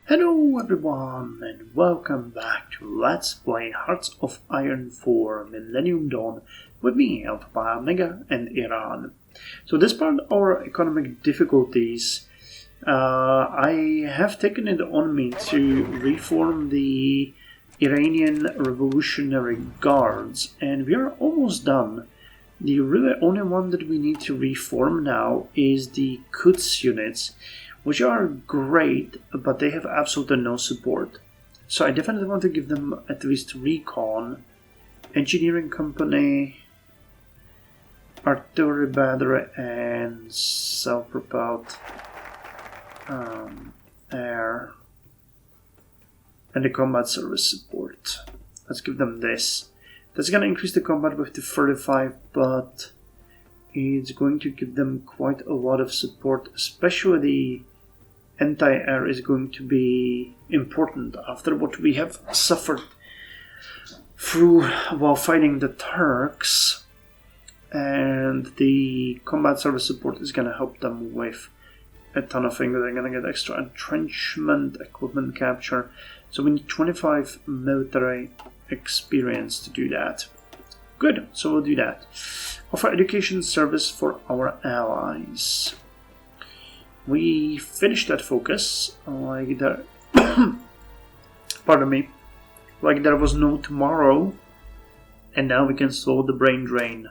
Hello everyone and welcome back to Let's Play Hearts of Iron 4 Millennium Dawn with me, HoI4 BBA and Iran. So despite our economic difficulties, I have taken it on me to reform the Iranian Revolutionary Guards, and we are almost done. The really only one that we need to reform now is the Quds units, which are great, but they have absolutely no support. So I definitely want to give them at least recon, engineering company, artillery battery, and self-propelled air, and the combat service support. Let's give them this. That's going to increase the combat width to 35, but it's going to give them quite a lot of support, especially the anti-air is going to be important after what we have suffered through while fighting the Turks, and the combat service support is going to help them with a ton of things. They're going to get extra entrenchment, equipment capture, so we need 25 military experience to do that. Good, so we'll do that. Offer education service for our allies. We finished that focus like there pardon me, like there was no tomorrow, and now we can slow the brain drain.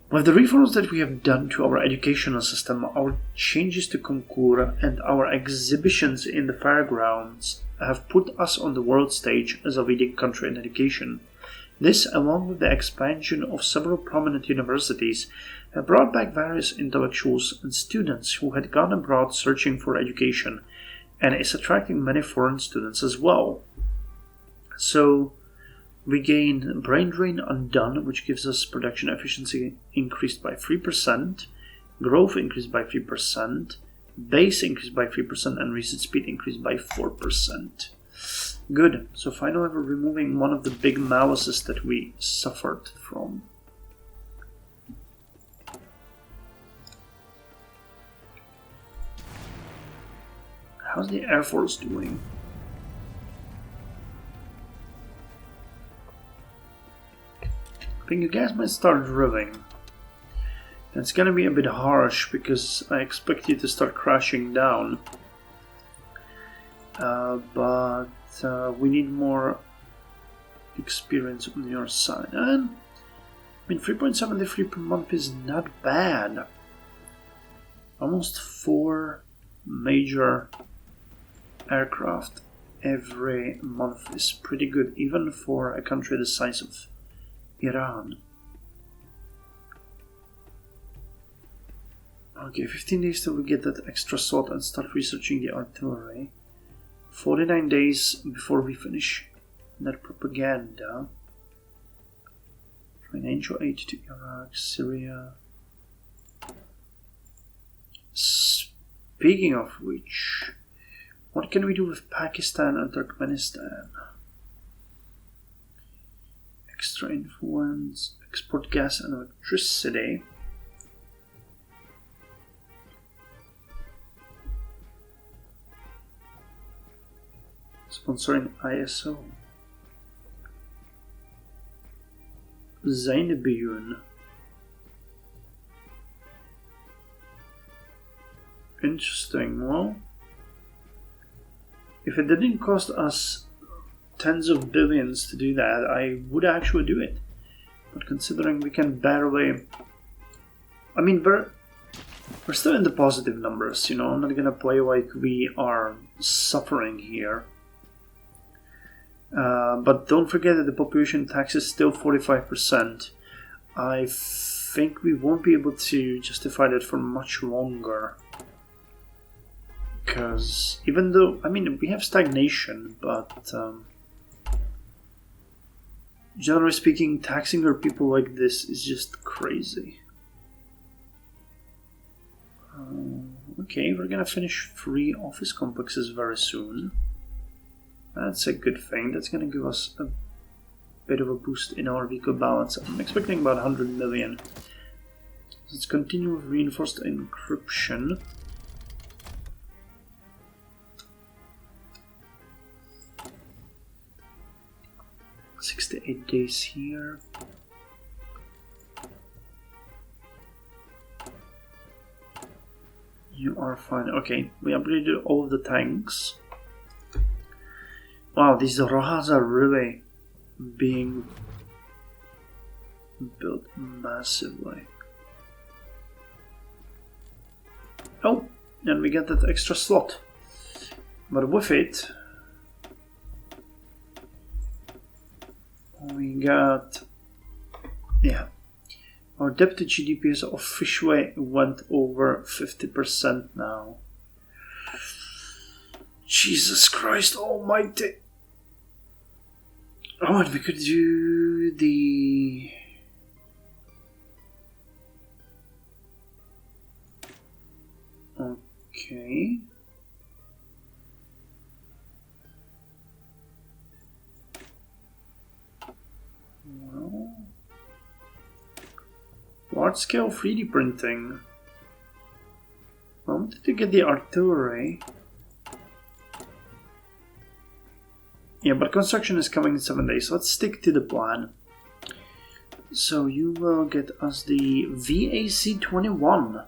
With the reforms that we have done to our educational system, our changes to concours, and our exhibitions in the fairgrounds have put us on the world stage as a leading country in education. This, along with the expansion of several prominent universities, have brought back various intellectuals and students who had gone abroad searching for education, and is attracting many foreign students as well. So we gain brain drain undone, which gives us production efficiency increased by 3%, growth increased by 3%, base increased by 3%, and research speed increased by 4%. Good, so finally we're removing one of the big malices that we suffered from. How's the Air Force doing? I think you guys might start drilling. It's gonna be a bit harsh because I expect you to start crashing down. But we need more experience on your side. And I mean, 3.73 per month is not bad. Almost 4 major aircraft every month is pretty good, even for a country the size of Iran. Okay, 15 days till we get that extra slot and start researching the artillery. 49 days before we finish that propaganda. Financial aid to Iraq, Syria. Speaking of which, what can we do with Pakistan and Turkmenistan? Extra influence, export gas and electricity. Sponsoring ISO. Zainabiyun. Interesting. Well, if it didn't cost us tens of billions to do that, I would actually do it. But considering we can barely... I mean, we're still in the positive numbers, you know. I'm not gonna play like we are suffering here. But don't forget that the population tax is still 45%. I think we won't be able to justify that for much longer. Because even though, I mean, we have stagnation, but generally speaking, taxing our people like this is just crazy. Okay, we're gonna finish 3 office complexes very soon. That's a good thing. That's going to give us a bit of a boost in our vehicle balance. I'm expecting about 100 million. Let's continue with reinforced encryption. 68 days here. You are fine. Okay, we upgraded all of the tanks. Wow, these Rojas are really being built massively. Oh, and we get that extra slot. But with it, we got, yeah, our debt to GDP has officially went over 50% now. Jesus Christ almighty. Oh, and we could do the... Okay. Well... Large-scale 3D printing. I wanted to get the artillery. Yeah, but construction is coming in 7 days, so let's stick to the plan. So you will get us the VAC-21.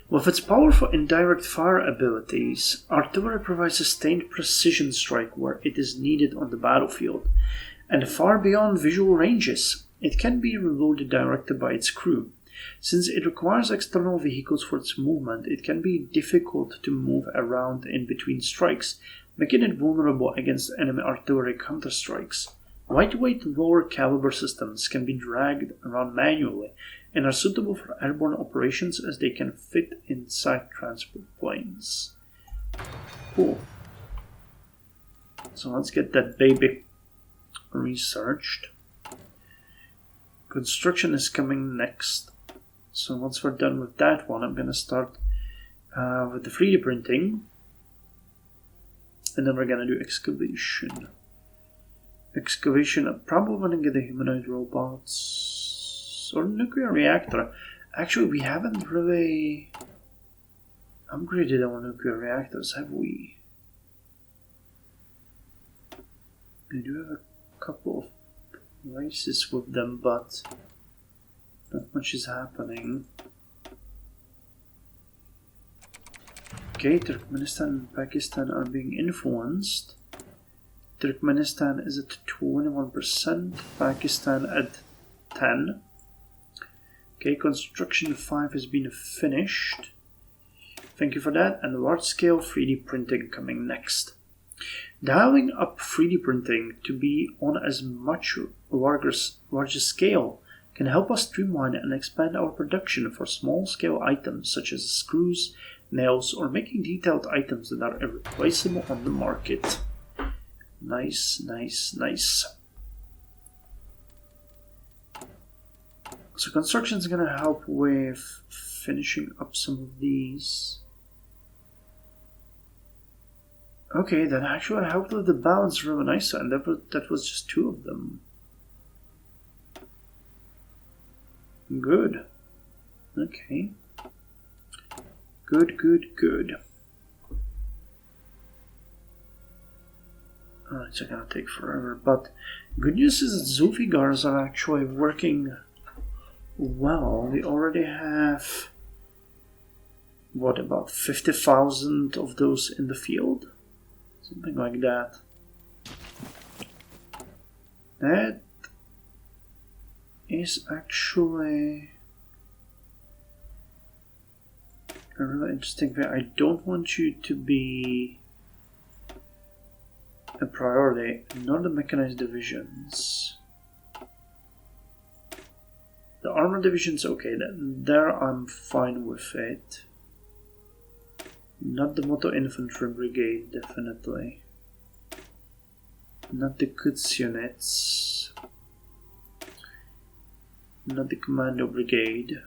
With its powerful indirect fire abilities, artillery provides sustained precision strike where it is needed on the battlefield, and far beyond visual ranges. It can be reloaded directly by its crew. Since it requires external vehicles for its movement, it can be difficult to move around in between strikes, making it vulnerable against enemy artillery counterstrikes. Lightweight lower caliber systems can be dragged around manually and are suitable for airborne operations as they can fit inside transport planes. Cool. So let's get that baby researched. Construction is coming next. So once we're done with that one, I'm going to start with the 3D printing. And then we're going to do excavation. Excavation, I'm probably going to get the humanoid robots or nuclear reactor. Actually, we haven't really upgraded our nuclear reactors, have we? We do have a couple of races with them, but not much is happening. Okay, Turkmenistan and Pakistan are being influenced. Turkmenistan is at 21%, Pakistan at 10%. Okay, construction 5 has been finished. Thank you for that. And large-scale 3D printing coming next. Dialing up 3D printing to be on as much larger scale can help us streamline and expand our production for small-scale items such as screws, nails, or making detailed items that are irreplaceable on the market. Nice, nice, nice. So construction is going to help with finishing up some of these. Okay, that actually helped with the balance really nice, and that was just 2 of them. Good. Okay. Good, good, good. Alright, it's gonna take forever, but good news is that Zulfigars are actually working well. We already have, what, about 50,000 of those in the field? Something like that. That is actually a really interesting thing. I don't want you to be a priority, not the mechanized divisions. The armor divisions, okay, there I'm fine with it. Not the motor infantry brigade, definitely. Not the Quds units. Not the commando brigade.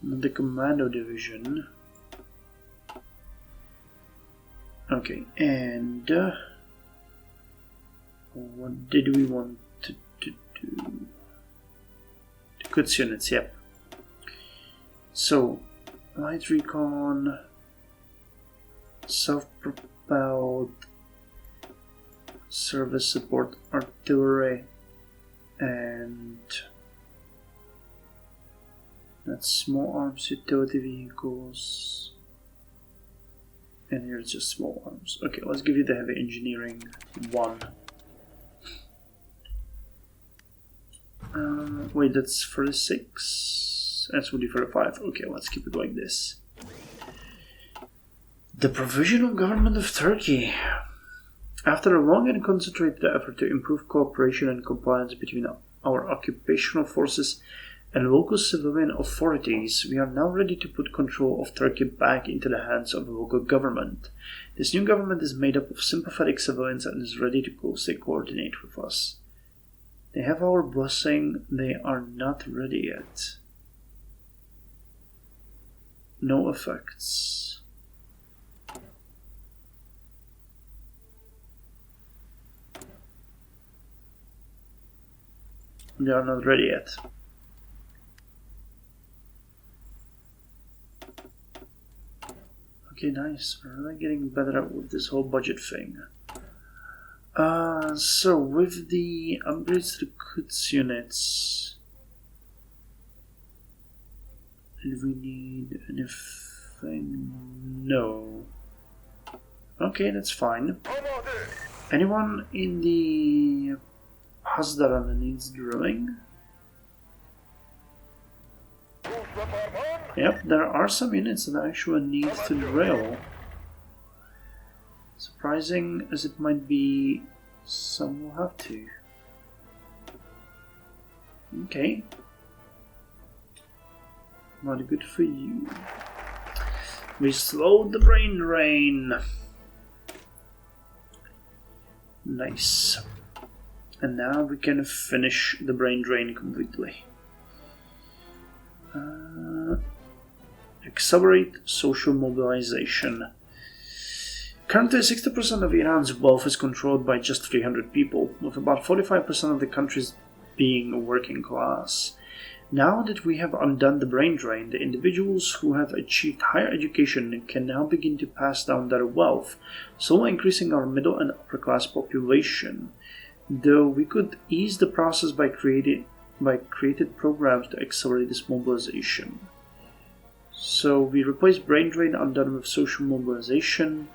Not the commando division. Okay, and what did we want to do? The Quds units, yep. So, light recon, self-propelled service support artillery, and that's small arms utility vehicles, and here's just small arms. Okay, let's give you the heavy engineering 1. Wait, that's 36. That's 45. Okay, let's keep it like this. The Provisional Government of Turkey. After a long and concentrated effort to improve cooperation and compliance between our occupational forces and local civilian authorities, we are now ready to put control of Turkey back into the hands of the local government. This new government is made up of sympathetic civilians and is ready to closely coordinate with us. They have our blessing. They are not ready yet. No effects. They are not ready yet. Okay, nice. We're really getting better with this whole budget thing. So with the upgrades to the Quds units, did we need anything? No. Okay, that's fine. Anyone in the Hasdaran needs drilling? Yep, there are some units that actually need to drill. Surprising as it might be, some will have to. Okay. Not good for you. We slowed the brain drain. Nice. And now we can finish the brain drain completely. Accelerate social mobilization. Currently, 60% of Iran's wealth is controlled by just 300 people, with about 45% of the country being working class. Now that we have undone the brain drain, the individuals who have achieved higher education can now begin to pass down their wealth, so increasing our middle and upper class population. Though we could ease the process by created programs to accelerate this mobilization. So we replace brain drain undone with social mobilization.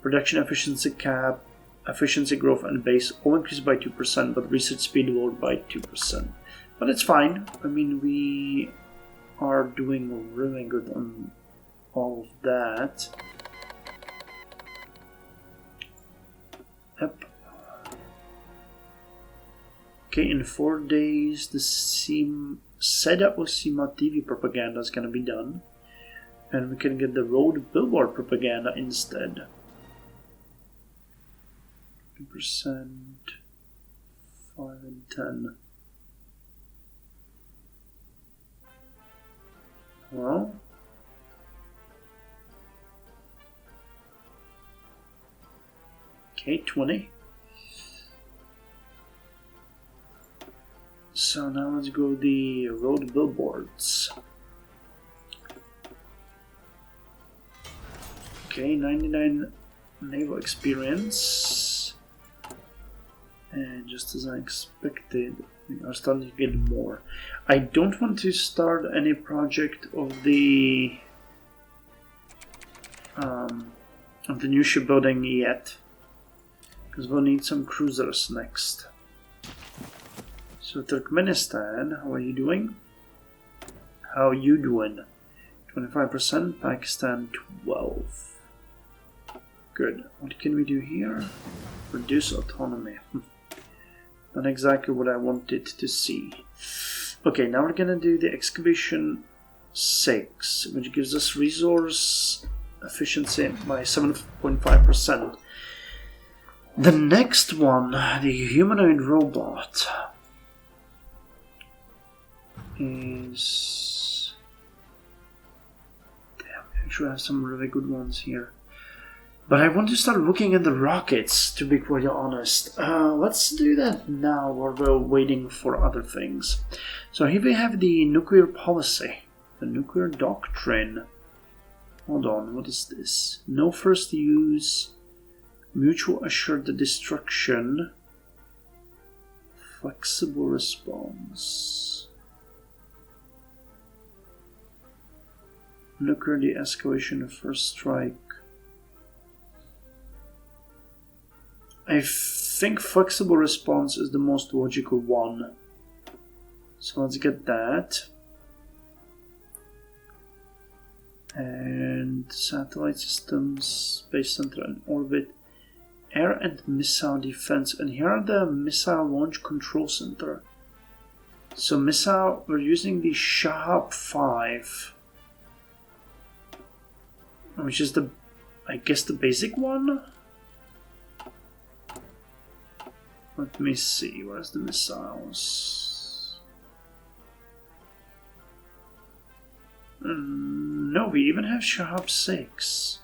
Production efficiency cap, efficiency growth and base all increased by 2%, but research speed lowered by 2%. But it's fine. I mean, we are doing really good on all of that. Yep. Okay, in 4 days, the Seda Osima TV propaganda is going to be done. And we can get the road billboard propaganda instead. 50%, 5 and 10. Well, okay, 20. So now let's go the road billboards. Okay, 99 naval experience. And just as I expected, we are starting to get more. I don't want to start any project of the new shipbuilding yet, because we'll need some cruisers next. So Turkmenistan, how are you doing? How are you doing? 25%, Pakistan 12. Good. What can we do here? Reduce autonomy. Not exactly what I wanted to see. Okay, now we're gonna do the excavation 6, which gives us resource efficiency by 7.5%. The next one, the humanoid robot, is... Damn, I actually have some really good ones here. But I want to start looking at the rockets, to be quite honest. Let's do that now while we're waiting for other things. So here we have the nuclear policy, the nuclear doctrine. Hold on, what is this? No first use, Mutual assured destruction. Flexible response. Nuclear de-escalation of first strike. I think flexible response is the most logical one. So let's get that. And satellite systems, space center and orbit, air and missile defense. And here are the missile launch control center. So missile, we're using the Shahab 5, which is the, I guess, the basic one. Let me see, where's the missiles? No, we even have Shahab 6.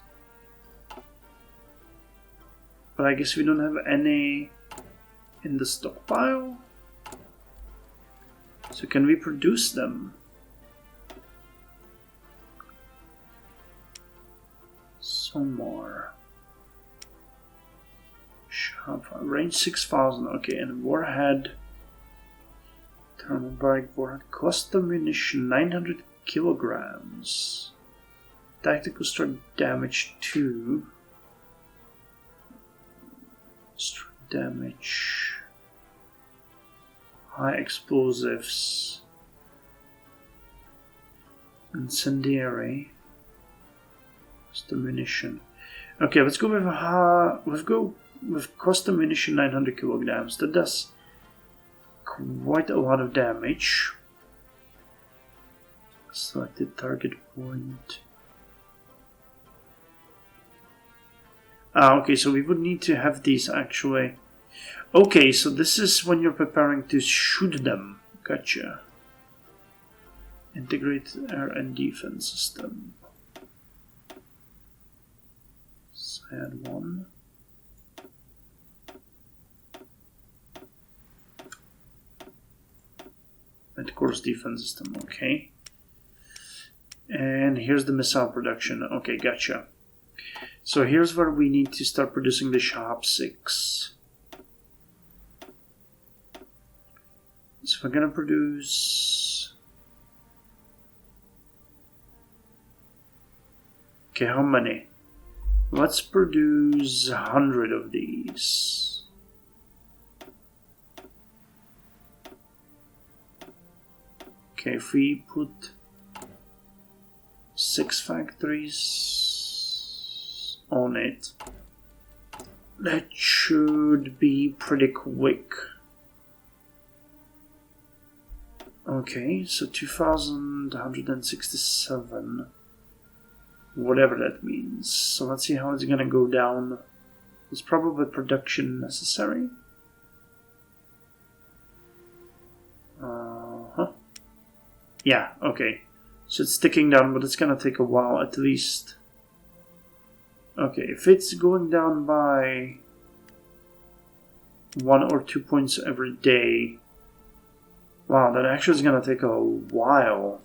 But I guess we don't have any in the stockpile. So can we produce them? Some more. Range 6,000, okay, and warhead, thermobaric warhead, cluster munition 900 kilograms, tactical strike damage 2, strike damage, high explosives, incendiary, cluster munition. Okay, let's go with cluster munition 900 kilograms. That does quite a lot of damage. Selected target point. Okay, so we would need to have these actually. Okay, so this is when you're preparing to shoot them. Gotcha. Integrated air and defense system. Add one. Of course, defense system, okay. And here's the missile production. Okay, gotcha. So here's where we need to start producing the Shahab 6. So we're gonna produce. Okay, how many? Let's produce 100 of these. Okay, if we put 6 factories on it, that should be pretty quick. Okay, so 2,167. Whatever that means. So let's see how it's gonna go down. There's probably production necessary. Yeah, okay. So it's ticking down, but it's gonna take a while at least. Okay, if it's going down by 1 or 2 points every day, wow, that actually is gonna take a while.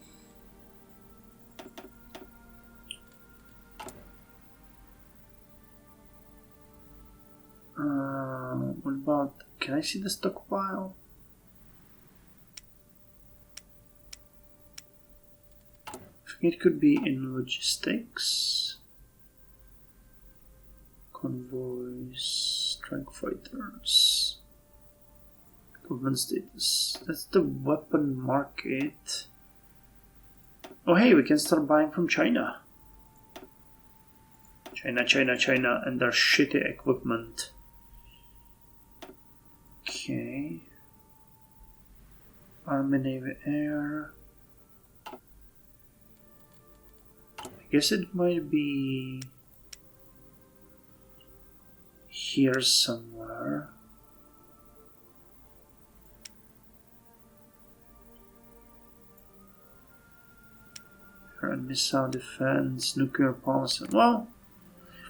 What about, can I see the stockpile? I think it could be in logistics. Convoys, strike fighters. Government status. That's the weapon market. Oh hey, we can start buying from China. China, and their shitty equipment. Okay. Army, Navy, Air. I guess it might be here somewhere. Air and missile defense, nuclear policy. Well,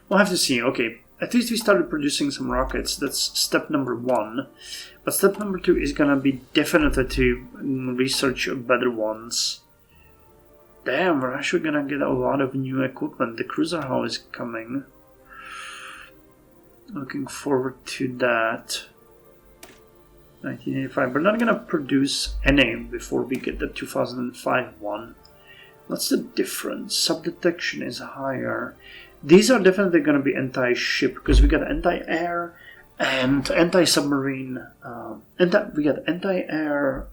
we'll have to see. Okay, at least we started producing some rockets. That's step number 1. But step number 2 is gonna be definitely to research better ones. Damn, we're actually gonna get a lot of new equipment. The cruiser hull is coming. Looking forward to that. 1985. We're not gonna produce any before we get the 2005 one. What's the difference? Subdetection is higher. These are definitely gonna be anti-ship because we got anti-air and anti-submarine. We got anti-air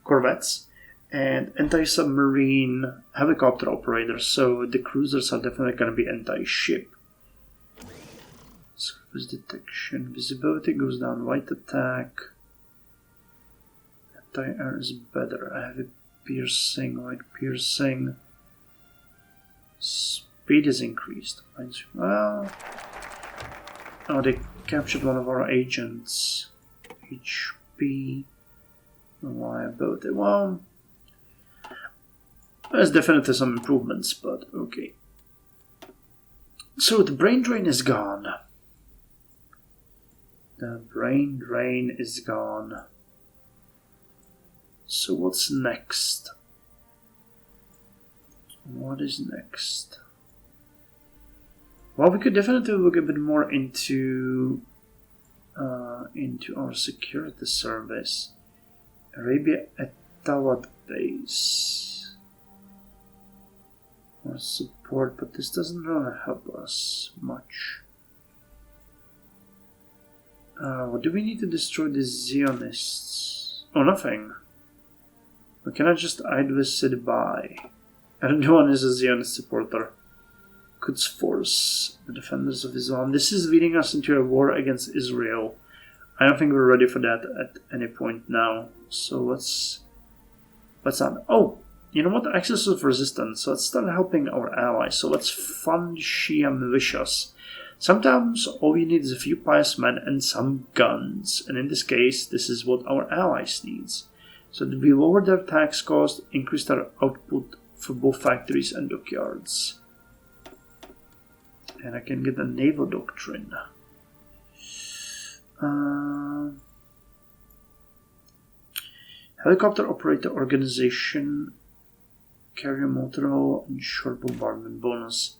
corvettes and anti-submarine helicopter operators. So the cruisers are definitely gonna be anti-ship. Surface detection, visibility goes down, light attack. Anti-air is better. Heavy piercing, light piercing. Speed is increased. Well, oh, they captured one of our agents. HP, reliability. Well, there's definitely some improvements, but okay. So the brain drain is gone. The brain drain is gone. So what's next? What is next? Well, we could definitely look a bit more into our security service. Arabia Atawad base. More support, but this doesn't really help us much. What do we need to destroy the Zionists? Oh, nothing. We cannot just idly sit by. Erdogan is a Zionist supporter. Quds force the defenders of Islam. This is leading us into a war against Israel. I don't think we're ready for that at any point now. So let's not. Oh, you know what? Axis of resistance. So let's start helping our allies. So let's fund Shia militias. Sometimes all you need is a few pious men and some guns, and in this case, this is what our allies needs. So that we lower their tax cost, increase their output for both factories and dockyards. And I can get a naval doctrine. Helicopter operator organization, carrier motor hull, and short bombardment bonus.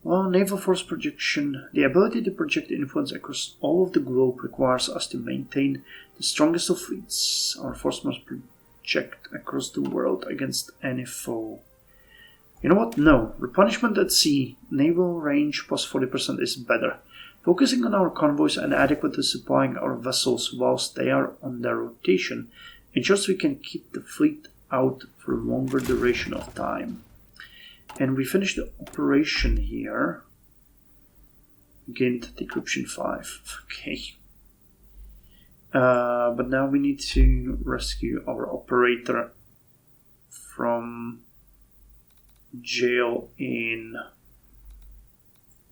Well, naval force projection. The ability to project influence across all of the globe requires us to maintain the strongest of fleets. Our force must project across the world against any foe. You know what? No. Replenishment at sea. Naval range plus 40% is better. Focusing on our convoys and adequately supplying our vessels whilst they are on their rotation ensures we can keep the fleet out for a longer duration of time. And we finished the operation here. Gained decryption 5. Okay. But now we need to rescue our operator from jail in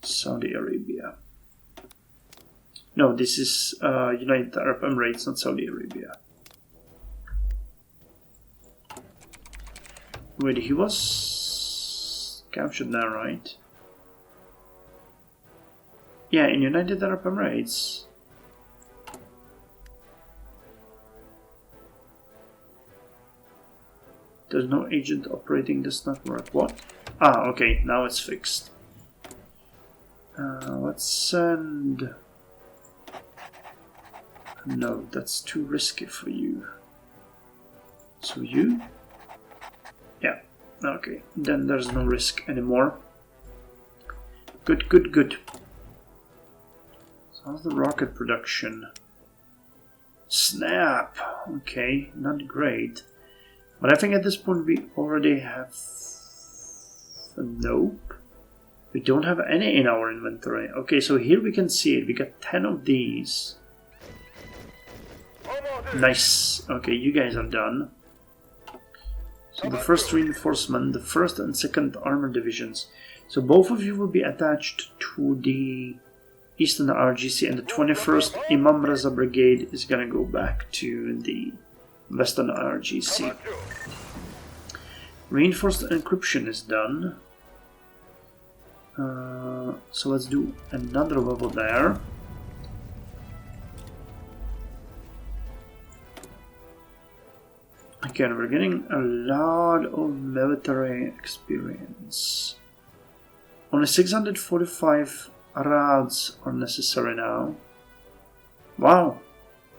Saudi Arabia. No, this is United Arab Emirates, not Saudi Arabia. Wait, he was captured now, right? Yeah, in United Arab Emirates. There's no agent operating this network. What? Ah, okay, now it's fixed. Let's send... No, that's too risky for you. So you? Yeah, okay. Then there's no risk anymore. Good, good, good. So how's the rocket production? Snap! Okay, not great. But I think at this point we already have... Nope. We don't have any in our inventory. Okay, so here we can see it. We got 10 of these. Nice. Okay, you guys are done. So the first reinforcement, the 1st and 2nd Armored Divisions. So both of you will be attached to the Eastern RGC, and the 21st Imam Reza Brigade is gonna go back to the Western RGC. Reinforced encryption is done. So let's do another level there. Again, we're getting a lot of military experience. Only 645 Rads are necessary now. Wow,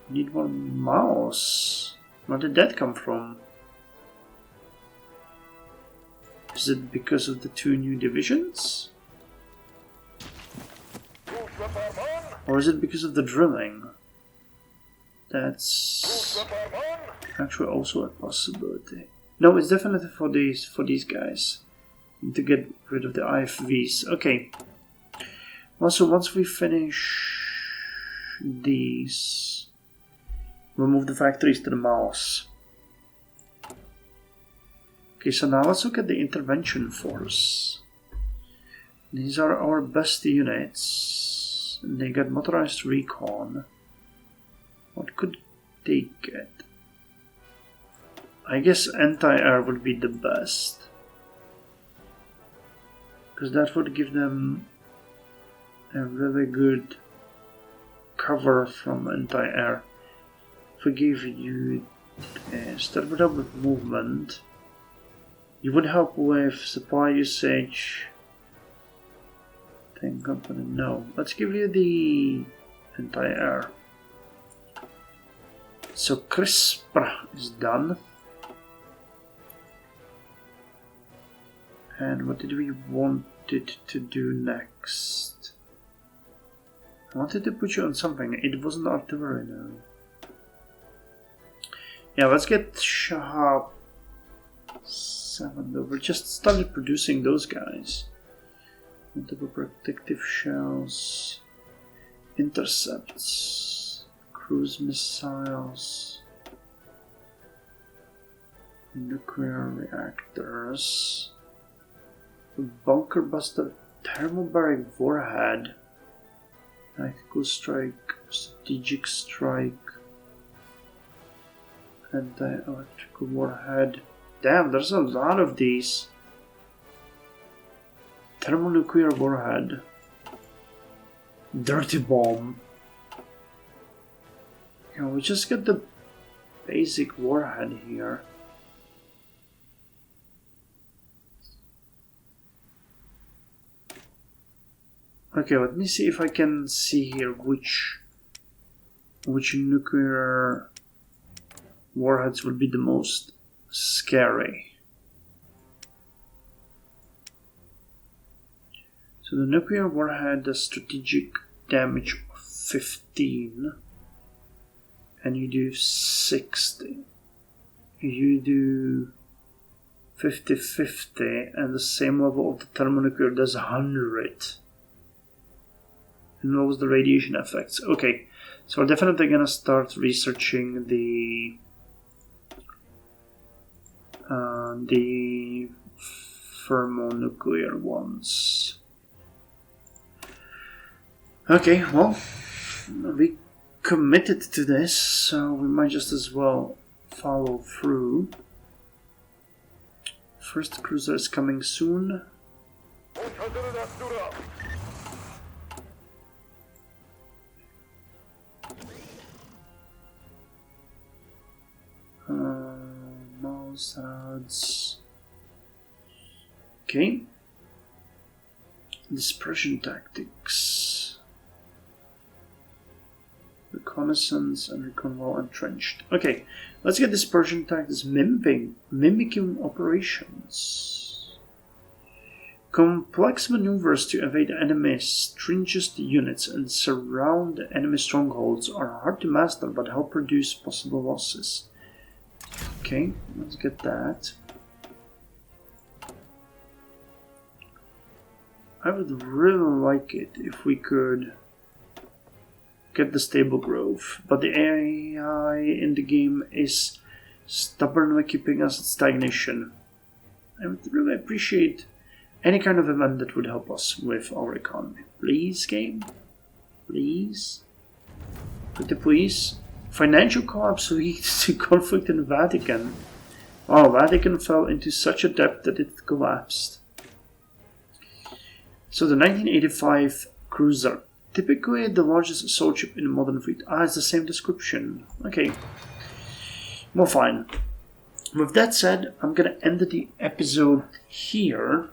need more mouse. Where did that come from? Is it because of the 2 new divisions? Or is it because of the drilling? That's actually also a possibility. No, it's definitely for these guys. Need to get rid of the IFVs. Okay. Also, once we finish these, we'll move the factories to the mouse. Okay, so now let's look at the intervention force. These are our best units. They got motorized recon. What could they get? I guess anti-air would be the best. Because that would give them a really good cover from anti-air. If we give you this, that would help with movement. You would help with supply usage. Tank company, no. Let's give you the anti-air. So CRISPR is done. And what did we want it to do next? I wanted to put you on something. It wasn't artillery now. Yeah, let's get Shahab 7 over. Just started producing those guys. Multiple protective shells, intercepts, cruise missiles, nuclear reactors, bunker buster, thermobaric warhead, tactical strike, strategic strike, anti-electrical warhead. Damn, there's a lot of these. Thermonuclear warhead. Dirty bomb. You know, we just get the basic warhead here. Okay, let me see if I can see here which nuclear warheads would be the most scary. So the nuclear warhead does strategic damage of 15, and you do 60. You do 50-50, and the same level of the thermonuclear does 100. And what was the radiation effects? Okay, so we're definitely gonna start researching the thermonuclear ones. Okay, well, we committed to this, so we might just as well follow through. First cruiser is coming soon. Mouse ads. Okay. Dispersion tactics. Reconnaissance and recon well entrenched. Okay, let's get dispersion tactics. Mimicking operations. Complex maneuvers to evade enemy's stringent units and surround enemy strongholds are hard to master but help reduce possible losses. Okay, let's get that. I would really like it if we could get the stable growth, but the AI in the game is stubbornly keeping us at stagnation. I would really appreciate any kind of event that would help us with our economy. Please, game? Please? Pretty please? Financial collapse leads to conflict in the Vatican. Oh, Vatican fell into such a debt that it collapsed. So the 1985 cruiser. Typically the largest assault ship in the modern fleet. Ah, it's the same description. Okay. Well, fine. With that said, I'm gonna end the episode here.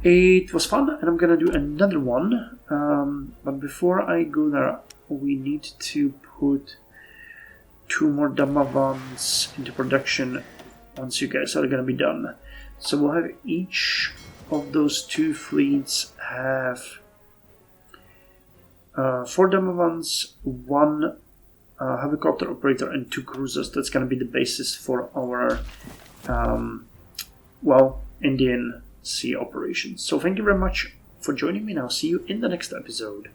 It was fun, and I'm gonna do another one. But before I go there, we need to put 2 more Damavans into production once you guys are gonna be done. So we'll have each of those 2 fleets have 4 Damavans, 1 helicopter operator, and 2 cruisers. That's gonna be the basis for our Indian Sea operations. So thank you very much for joining me, and I'll see you in the next episode.